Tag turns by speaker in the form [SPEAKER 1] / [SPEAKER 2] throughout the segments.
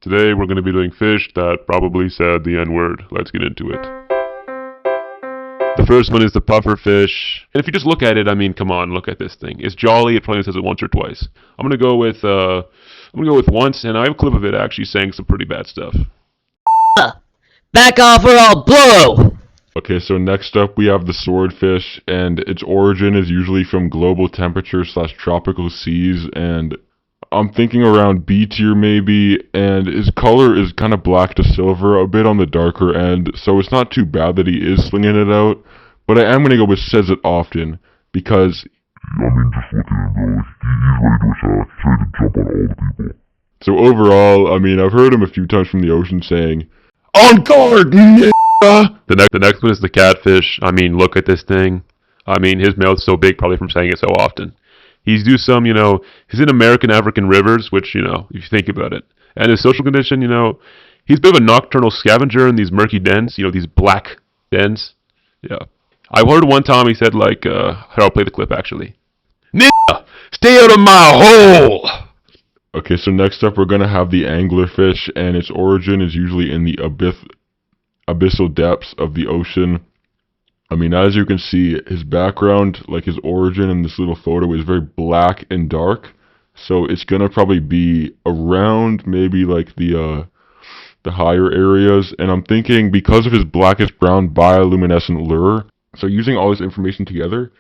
[SPEAKER 1] Today we're going to be doing fish that probably said the N-word. Let's get into it. The first one is the puffer fish. And if you just look at it, I mean, come on, look at this thing. It's jolly. It probably says it once or twice. I'm gonna go with once, and I have a clip of it actually saying some pretty bad stuff.
[SPEAKER 2] Back off or I'll blow!
[SPEAKER 3] Okay, so next up we have the swordfish, and its origin is usually from global temperature / tropical seas, and I'm thinking around B tier maybe, and his color is kind of black to silver, a bit on the darker end, so it's not too bad that he is slinging it out, but I am going to go with says it often, because,
[SPEAKER 4] just look at him, bro. He's ready to attack. He's ready to jump on all the people.
[SPEAKER 3] so overall, I mean, I've heard him a few times from the ocean saying, "On guard, nigga!"
[SPEAKER 1] The next one is the catfish. I mean, look at this thing. I mean, his mouth's so big probably from saying it so often. He's do some, he's in American African rivers, which, if you think about it. And his social condition, he's a bit of a nocturnal scavenger in these murky dens, these black dens. Yeah. I heard one time he said, here, I'll play the clip, actually. Nigga, stay out of my hole!
[SPEAKER 3] Okay, so next up we're going to have the anglerfish, and its origin is usually in the abyssal depths of the ocean. I mean, as you can see, his background, like his origin in this little photo, is very black and dark. So it's gonna probably be around maybe like the higher areas. And I'm thinking because of his blackish brown bioluminescent lure, so using all this information together,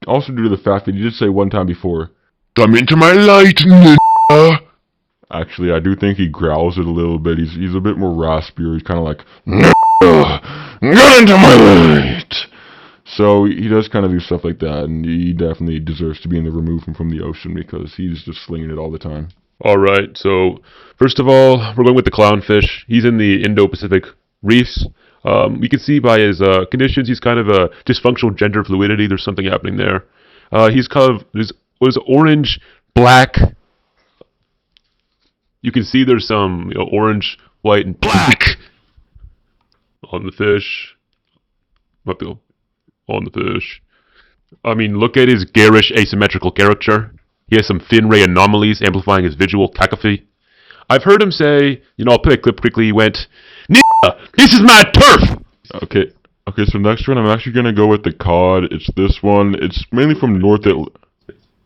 [SPEAKER 3] also due to the fact that he did say one time before,
[SPEAKER 4] "Come into my light, nigga."
[SPEAKER 3] Actually, I do think he growls it a little bit. He's a bit more raspier. He's kind of like, "Nigga, get into my light." So he does kind of do stuff like that, and he definitely deserves to be removed from the ocean because he's just slinging it all the time.
[SPEAKER 1] Alright, so first of all, we're going with the clownfish. He's in the Indo-Pacific reefs. You can see by his conditions, he's kind of a dysfunctional gender fluidity. There's something happening there. He's kind of, was orange, black. You can see there's some orange, white, and black on the fish. On the fish. I mean, look at his garish asymmetrical caricature. He has some fin-ray anomalies amplifying his visual cacophony. I've heard him say, I'll play a clip quickly. He went, "Nigga, this is my turf!"
[SPEAKER 3] Okay, so next one I'm actually going to go with the cod. It's this one. It's mainly from North Atlantic.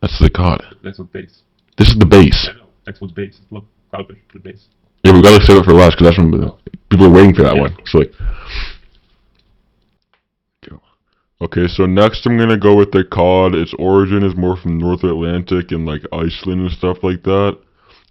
[SPEAKER 3] That's the cod.
[SPEAKER 1] Next one's base.
[SPEAKER 3] This is the base.
[SPEAKER 1] I know. Next one's base. Look, clownfish, the base.
[SPEAKER 3] Yeah, we got to save it for last because that's when people are waiting for that one. So like, okay, so next I'm gonna go with the cod. Its origin is more from North Atlantic and like Iceland and stuff like that.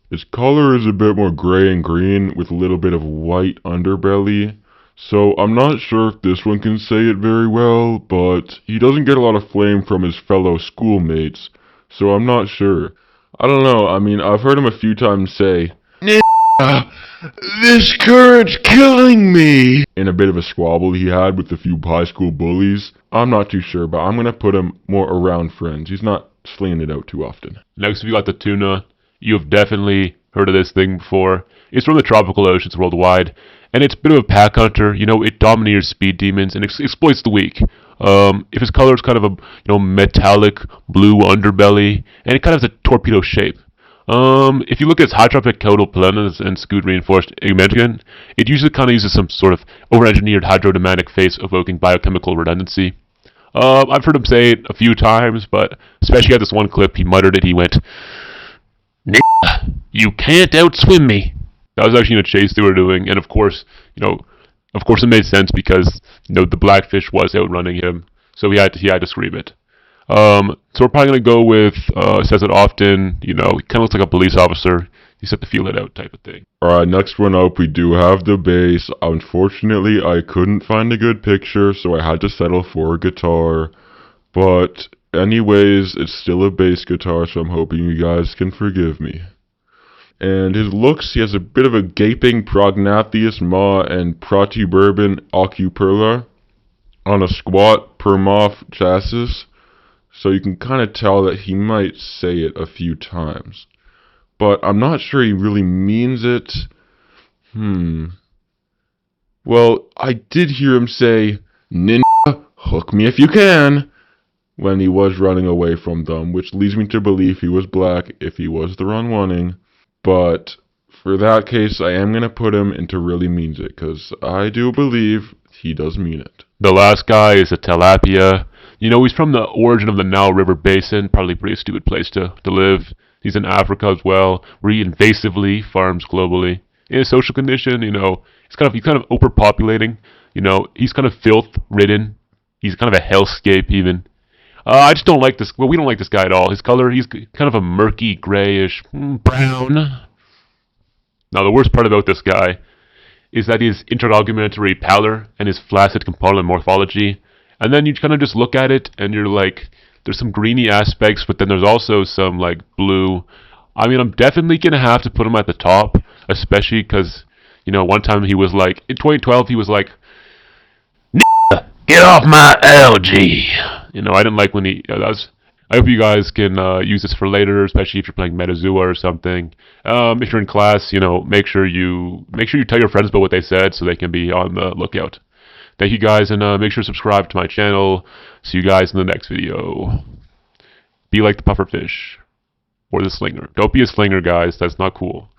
[SPEAKER 3] Its color is a bit more gray and green with a little bit of white underbelly. So I'm not sure if this one can say it very well, but he doesn't get a lot of flame from his fellow schoolmates. So I'm not sure. I don't know. I mean, I've heard him a few times say, "Nigga, this current's killing me," in a bit of a squabble he had with a few high school bullies. I'm not too sure, but I'm going to put him more around friends. He's not slinging it out too often.
[SPEAKER 1] Next, we got the tuna. You have definitely heard of this thing before. It's from the tropical oceans worldwide, and it's a bit of a pack hunter. It domineers speed demons and exploits the weak. If his color is kind of a metallic blue underbelly, and it kind of has a torpedo shape. If you look at its hydrotropic caudal planus and scoot reinforced egmention, it usually kind of uses some sort of over-engineered hydrodynamic face evoking biochemical redundancy. I've heard him say it a few times, but especially at this one clip, he muttered it. He went, "Nigga, you can't outswim me." That was actually in a chase they were doing, and of course it made sense because the blackfish was outrunning him, so he had to scream it. So we're probably gonna go with says it often. He kind of looks like a police officer. You just have to feel it out, type of thing.
[SPEAKER 3] Alright, next one up, we do have the bass. Unfortunately, I couldn't find a good picture, so I had to settle for a guitar. But anyways, it's still a bass guitar, so I'm hoping you guys can forgive me. And his looks, he has a bit of a gaping prognathous maw and protuberant ocuperla on a squat permoff chassis. So you can kind of tell that he might say it a few times. But I'm not sure he really means it. Well, I did hear him say, "Ninja, hook me if you can," when he was running away from them, which leads me to believe he was black if he was the wrong wanting. But for that case, I am gonna put him into really means it, because I do believe he does mean it.
[SPEAKER 1] The last guy is a tilapia. You know, he's from the origin of the Nile River Basin. Probably a pretty stupid place to live. He's in Africa as well, where he invasively farms globally. In a social condition, you know, he's kind of overpopulating. You know, he's kind of filth ridden. He's kind of a hellscape even. I just don't like this. Well, we don't like this guy at all. His color, he's kind of a murky grayish brown. Now, the worst part about this guy is that his interargumentary pallor and his flaccid component morphology. And then you kind of just look at it and you're like, there's some greeny aspects, but then there's also some like blue. I mean, I'm definitely going to have to put him at the top, especially because, you know, one time he was like, in 2012, he was like, get off my algae. You know, I didn't like when he, I hope you guys can use this for later, especially if you're playing Metazua or something. If you're in class, you know, make sure you tell your friends about what they said so they can be on the lookout. Thank you guys, and make sure to subscribe to my channel. See you guys in the next video. Be like the pufferfish or the slinger. Don't be a slinger, guys. That's not cool.